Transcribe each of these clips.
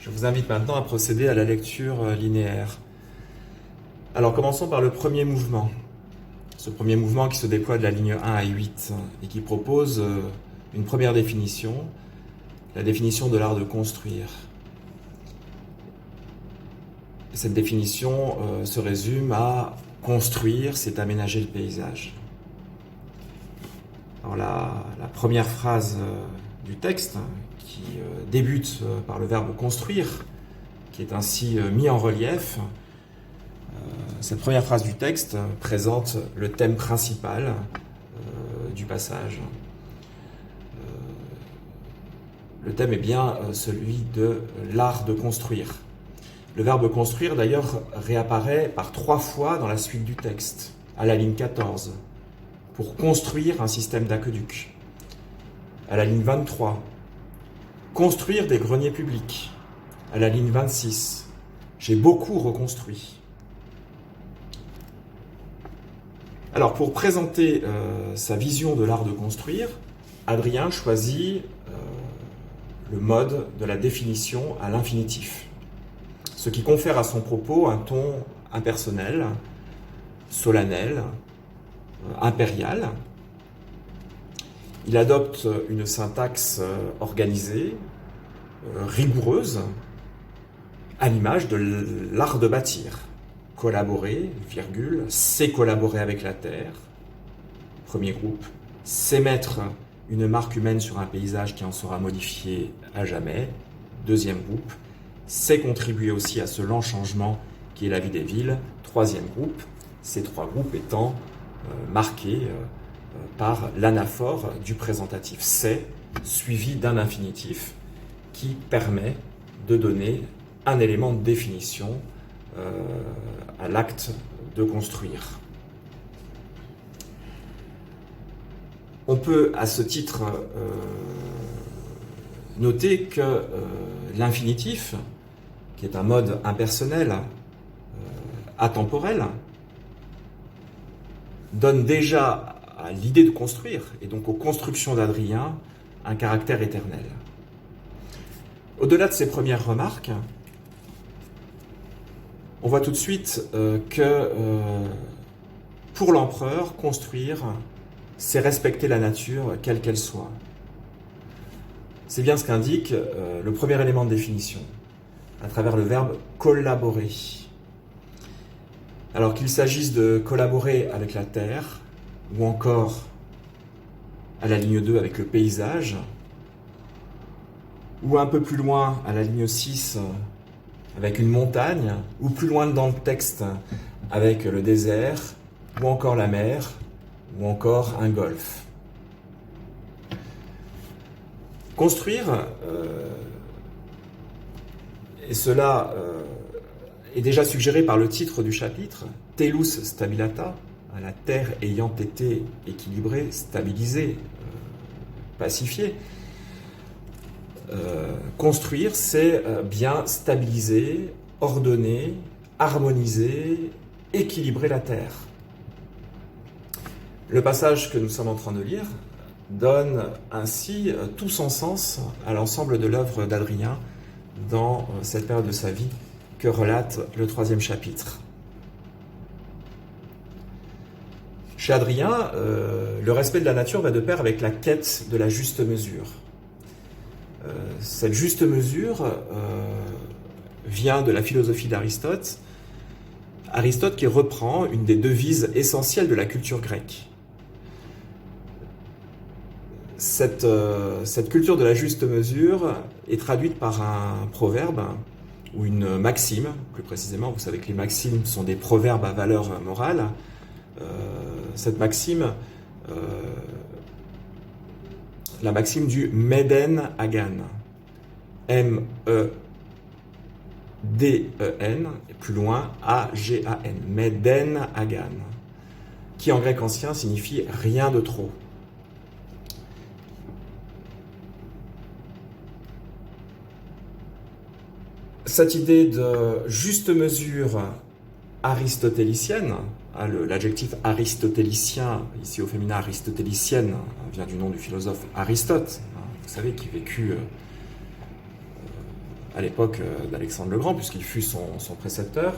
Je vous invite maintenant à procéder à la lecture linéaire. Alors commençons par le premier mouvement. Ce premier mouvement qui se déploie de la ligne 1 à 8 et qui propose une première définition, la définition de l'art de construire. Et cette définition se résume à construire, c'est aménager le paysage. Alors la première phrase du texte, qui débute par le verbe construire, qui est ainsi mis en relief, cette première phrase du texte présente le thème principal du passage. Le thème est bien celui de l'art de construire. Le verbe construire, d'ailleurs, réapparaît par 3 fois dans la suite du texte, à la ligne 14, pour construire un système d'aqueduc. À la ligne 23, construire des greniers publics. À la ligne 26, j'ai beaucoup reconstruit. Alors, pour présenter sa vision de l'art de construire, Hadrien choisit le mode de la définition à l'infinitif, ce qui confère à son propos un ton impersonnel, solennel, impérial. Il adopte une syntaxe organisée, rigoureuse, à l'image de l'art de bâtir. Collaborer, virgule, c'est collaborer avec la terre. Premier groupe, c'est mettre une marque humaine sur un paysage qui en sera modifié à jamais. Deuxième groupe, c'est contribuer aussi à ce lent changement qui est la vie des villes. Troisième groupe, ces 3 groupes étant marqués par l'anaphore du présentatif c'est, suivi d'un infinitif qui permet de donner un élément de définition à l'acte de construire. On peut à ce titre noter que l'infinitif, qui est un mode impersonnel, atemporel, donne déjà à l'idée de construire, et donc aux constructions d'Hadrien, un caractère éternel. Au-delà de ces premières remarques, on voit tout de suite que pour l'empereur, construire, c'est respecter la nature, quelle qu'elle soit. C'est bien ce qu'indique le premier élément de définition, à travers le verbe collaborer. Alors qu'il s'agisse de collaborer avec la terre, ou encore à la ligne 2 avec le paysage, ou un peu plus loin à la ligne 6 avec une montagne, ou plus loin dans le texte avec le désert, ou encore la mer, ou encore un golfe. Construire, et cela est déjà suggéré par le titre du chapitre, Tellus stabilata, la terre ayant été équilibrée, stabilisée, pacifiée. Construire, c'est bien stabiliser, ordonner, harmoniser, équilibrer la terre. Le passage que nous sommes en train de lire donne ainsi tout son sens à l'ensemble de l'œuvre d'Hadrien dans cette période de sa vie que relate le 3e chapitre. Chez Hadrien, le respect de la nature va de pair avec la quête de la juste mesure. Cette juste mesure vient de la philosophie d'Aristote. Aristote qui reprend une des devises essentielles de la culture grecque. Cette culture de la juste mesure est traduite par un proverbe ou une maxime, plus précisément. Vous savez que les maximes sont des proverbes à valeur morale. Cette maxime, la maxime du Meden Agan, M-E-D-E-N, et plus loin A-G-A-N, Meden Agan, qui en grec ancien signifie rien de trop. Cette idée de juste mesure aristotélicienne, l'adjectif aristotélicien, ici au féminin aristotélicienne, vient du nom du philosophe Aristote, vous savez, qui vécut à l'époque d'Alexandre le Grand, puisqu'il fut son précepteur.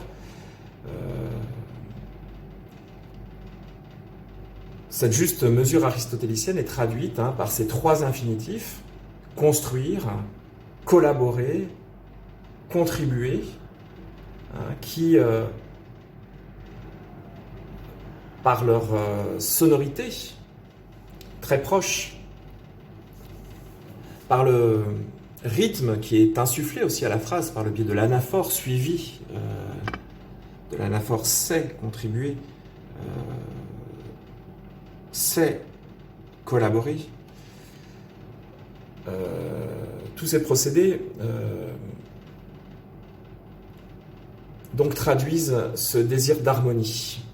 Cette juste mesure aristotélicienne est traduite par ces trois infinitifs: construire, collaborer, contribuer, qui, par leur sonorité très proche, par le rythme qui est insufflé aussi à la phrase par le biais de l'anaphore suivi de l'anaphore c'est contribuer, c'est collaborer. Tous ces procédés donc traduisent ce désir d'harmonie,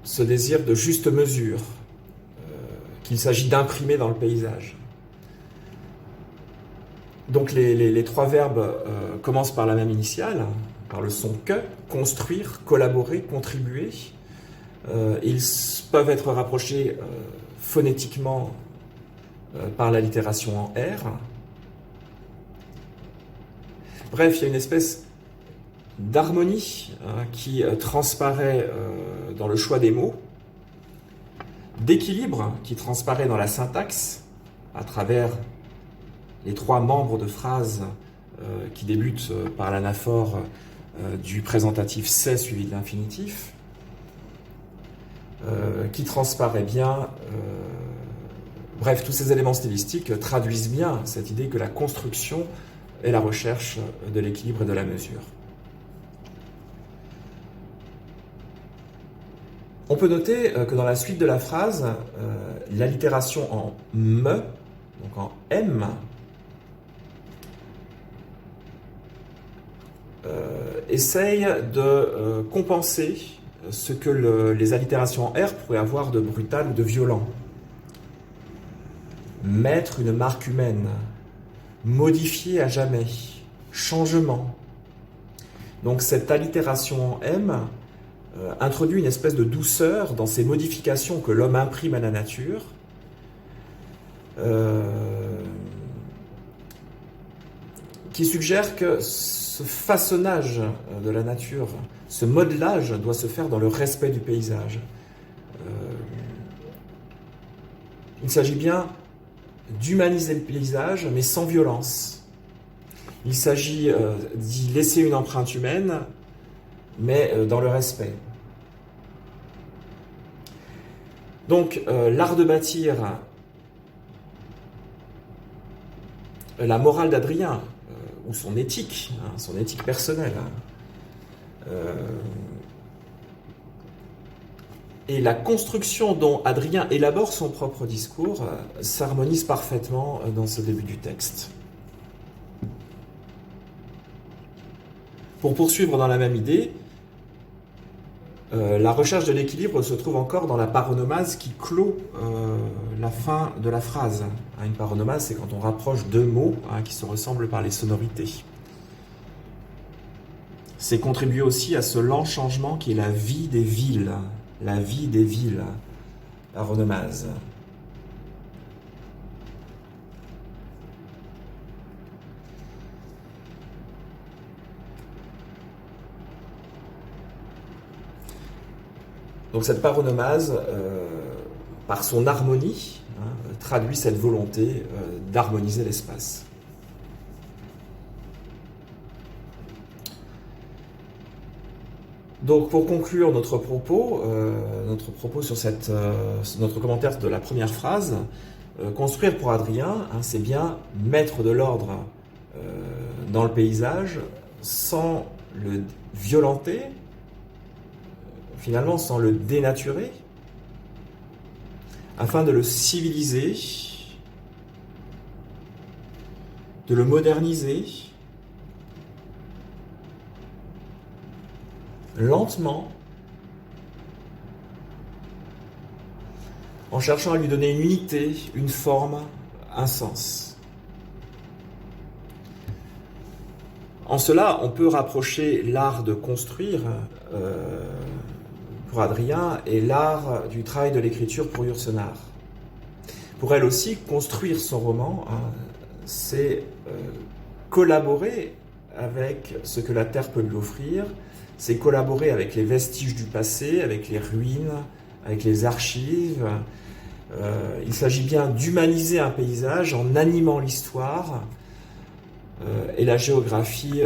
ce désir de juste mesure qu'il s'agit d'imprimer dans le paysage. Donc les trois verbes commencent par la même initiale, par le son que: construire, collaborer, contribuer. Ils peuvent être rapprochés phonétiquement par l'allitération en R. Bref, il y a une espèce d'harmonie qui transparaît dans le choix des mots, d'équilibre qui transparaît dans la syntaxe à travers les trois membres de phrase qui débutent par l'anaphore du présentatif c'est suivi de l'infinitif, qui transparaît bien. Bref, tous ces éléments stylistiques traduisent bien cette idée que la construction est la recherche de l'équilibre et de la mesure. On peut noter que dans la suite de la phrase, l'allitération en me, donc en m, essaye de compenser ce que les allitérations en R pourraient avoir de brutal ou de violent. Mettre une marque humaine, modifier à jamais, changement. Donc cette allitération en M introduit une espèce de douceur dans ces modifications que l'homme imprime à la nature, qui suggère que ce façonnage de la nature, ce modelage doit se faire dans le respect du paysage. Il s'agit bien d'humaniser le paysage, mais sans violence. Il s'agit d'y laisser une empreinte humaine, mais dans le respect. Donc, l'art de bâtir, la morale d'Adrien, ou son éthique personnelle, et la construction dont Adrien élabore son propre discours s'harmonisent parfaitement dans ce début du texte. Pour poursuivre dans la même idée, la recherche de l'équilibre se trouve encore dans la paronomase qui clôt la fin de la phrase. Une paronomase, c'est quand on rapproche deux mots qui se ressemblent par les sonorités. C'est contribuer aussi à ce lent changement qui est la vie des villes. La vie des villes, paronomase. Donc cette paronomase, par son harmonie, traduit cette volonté d'harmoniser l'espace. Donc pour conclure notre propos sur notre commentaire de la première phrase, construire pour Adrien, c'est bien mettre de l'ordre dans le paysage sans le violenter, finalement sans le dénaturer, afin de le civiliser, de le moderniser, lentement, en cherchant à lui donner une unité, une forme, un sens. En cela, on peut rapprocher l'art de construire pour Adrien et l'art du travail de l'écriture pour Yourcenar. Pour elle aussi, construire son roman, c'est collaborer avec ce que la Terre peut lui offrir, c'est collaborer avec les vestiges du passé, avec les ruines, avec les archives. Il s'agit bien d'humaniser un paysage en animant l'histoire et la géographie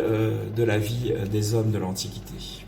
de la vie des hommes de l'Antiquité.